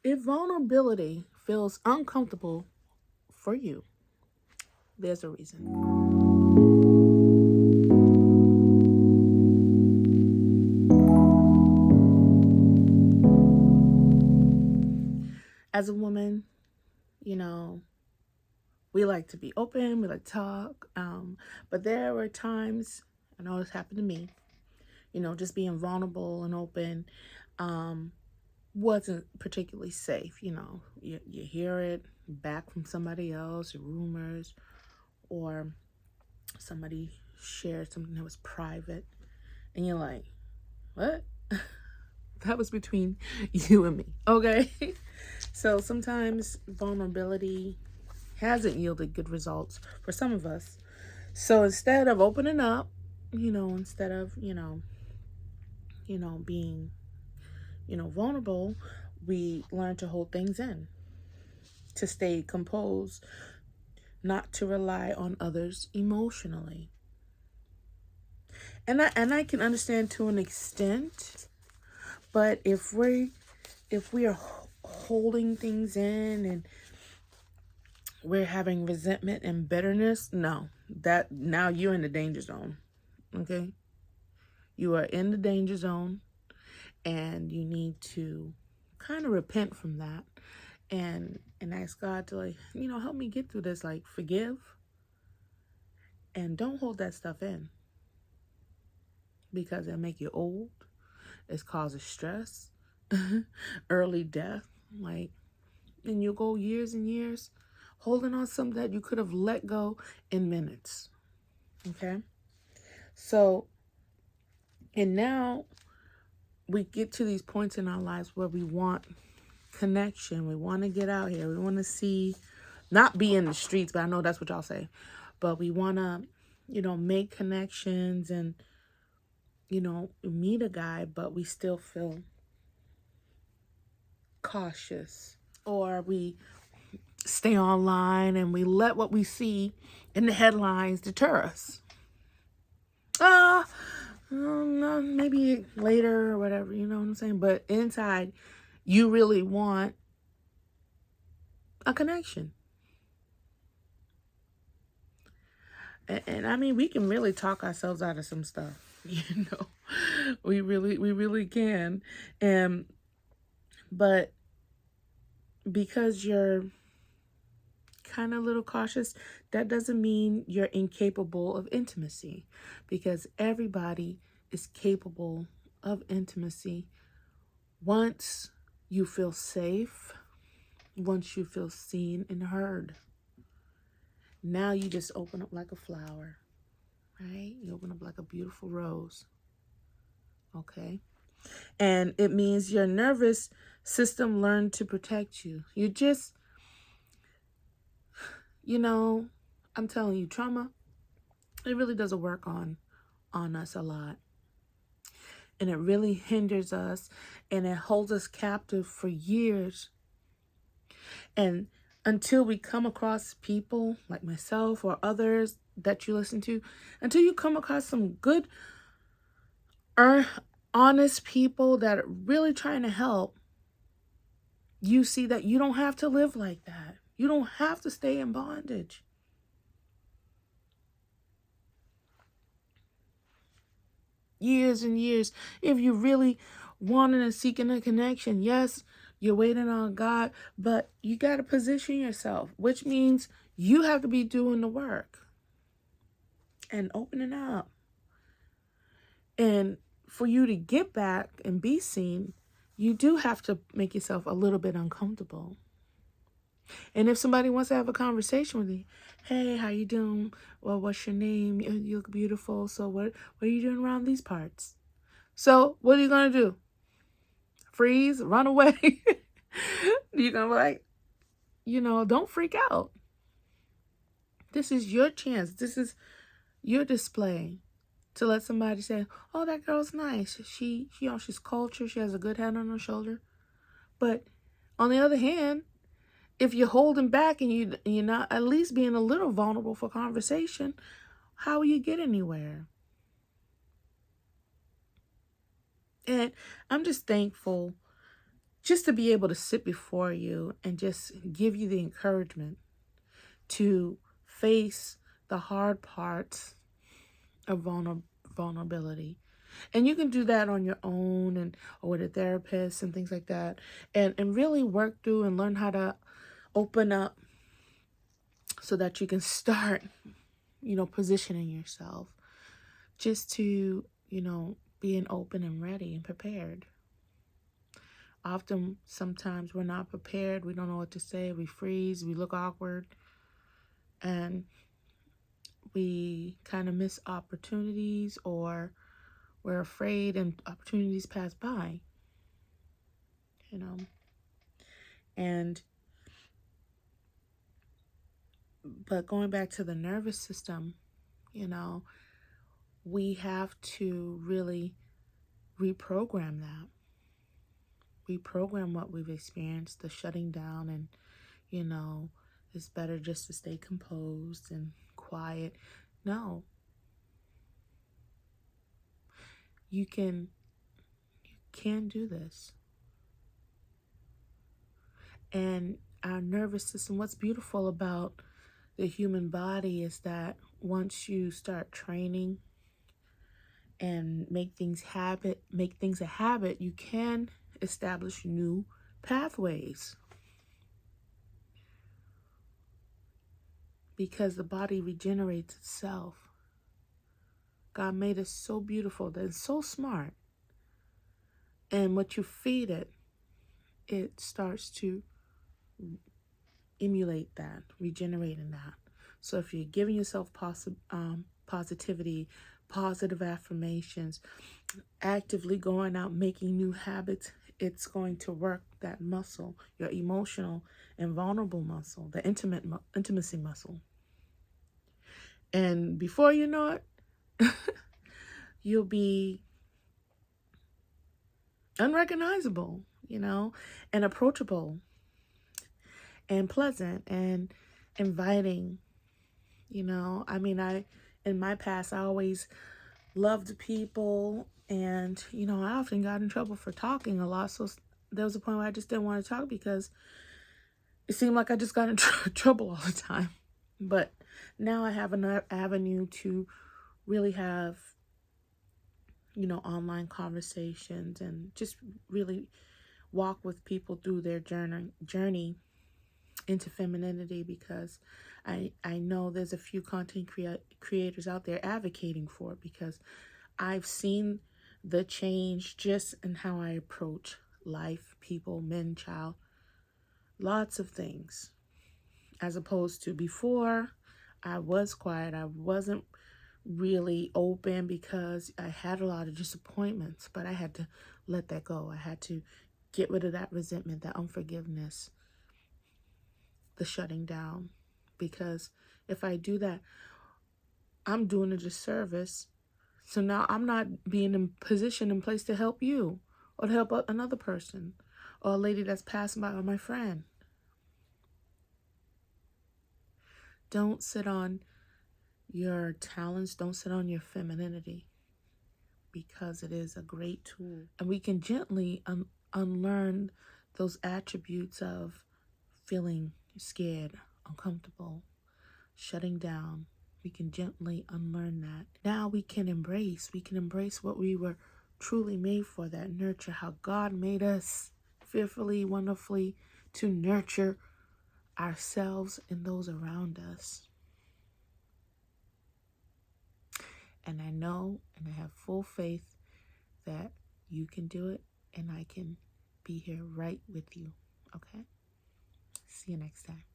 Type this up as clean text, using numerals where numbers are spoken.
If vulnerability feels uncomfortable for you, there's a reason. As a woman, you know, we like to be open, we like to talk, but there were times, I know this happened to me, just being vulnerable and open um, wasn't particularly safe. You hear it back from somebody else, rumors, or somebody shared something that was private, and you're like, what? That was between you and me, okay? So sometimes vulnerability hasn't yielded good results for some of us. So instead of opening up, instead of, being, vulnerable, we learn to hold things in, to stay composed, not to rely on others emotionally. And I can understand to an extent, but if we are holding things in and we're having resentment and bitterness, no, that now you're in the danger zone. Okay? You are in the danger zone, and you need to kind of repent from that and ask God to, like, help me get through this, like, forgive, and don't hold that stuff in, because it'll make you old. It causes stress, early death, like, and you'll go years and years holding on something that you could have let go in minutes. Okay? So, and now we get to these points in our lives where we want connection. We want to get out here. We want to see, not be in the streets, but I know that's what y'all say. But we want to, make connections and, meet a guy, but we still feel cautious. Or we stay online and we let what we see in the headlines deter us. Maybe later or whatever, you know what I'm saying? But inside, you really want a connection. And I mean, we can really talk ourselves out of some stuff, we really can. And but because you're kind of a little cautious, that doesn't mean you're incapable of intimacy, because everybody is capable of intimacy once you feel safe, once you feel seen and heard. Now you just open up like a flower, right? You open up like a beautiful rose. Okay? And it means your nervous system learned to protect you. You just, I'm telling you, trauma, it really doesn't work on us a lot. And it really hinders us, and it holds us captive for years. And until we come across people like myself or others that you listen to, until you come across some good, honest people that are really trying to help, you see that you don't have to live like that. You don't have to stay in bondage. Years and years, if you really wanting and seeking a connection, yes, you're waiting on God, but you got to position yourself, which means you have to be doing the work and opening up. And for you to get back and be seen, you do have to make yourself a little bit uncomfortable. And if somebody wants to have a conversation with you, hey, how you doing? Well, what's your name? You look beautiful. So what are you doing around these parts? So what are you going to do? Freeze? Run away? You're going to be like, don't freak out. This is your chance. This is your display to let somebody say, oh, that girl's nice. She's cultured. She has a good head on her shoulder. But on the other hand, if you're holding back and you're not at least being a little vulnerable for conversation, how will you get anywhere? And I'm just thankful just to be able to sit before you and just give you the encouragement to face the hard parts of vulnerability. And you can do that on your own and or with a therapist and things like that. And really work through and learn how to open up so that you can start, positioning yourself just to, being open and ready and prepared. Often, sometimes we're not prepared. We don't know what to say. We freeze. We look awkward. And we kind of miss opportunities, or we're afraid and opportunities pass by, And, but going back to the nervous system, we have to really reprogram that. Reprogram what we've experienced, the shutting down, and, it's better just to stay composed and quiet. No. You can do this. And our nervous system, what's beautiful about the human body is that once you start training and make things a habit, you can establish new pathways. Because the body regenerates itself. God made us so beautiful, that it's so smart. And what you feed it, it starts to emulate that, regenerating that. So if you're giving yourself positivity, positive affirmations, actively going out, making new habits, it's going to work that muscle, your emotional and vulnerable muscle, the intimacy muscle. And before you know it, you'll be unrecognizable, and approachable and pleasant and inviting. In my past, I always loved people, and, I often got in trouble for talking a lot. So there was a point where I just didn't want to talk because it seemed like I just got in trouble all the time. But now I have another avenue to really have, online conversations and just really walk with people through their journey into femininity, because I know there's a few content creators out there advocating for it, because I've seen the change just in how I approach life, people, men, child, lots of things. As opposed to before, I was quiet. I wasn't really open because I had a lot of disappointments, but I had to let that go. I had to get rid of that resentment, that unforgiveness, the shutting down, because if I do that, I'm doing a disservice. So now I'm not being in position and place to help you or to help another person or a lady that's passing by, or my friend. Don't sit on your talents. Don't sit on your femininity, because it is a great tool. And we can gently unlearn those attributes of feeling scared, uncomfortable, shutting down. We can gently unlearn that. Now we can embrace what we were truly made for, that nurture, how God made us fearfully, wonderfully, to nurture ourselves and those around us. And I know and I have full faith that you can do it, and I can be here right with you. Okay? See you next time.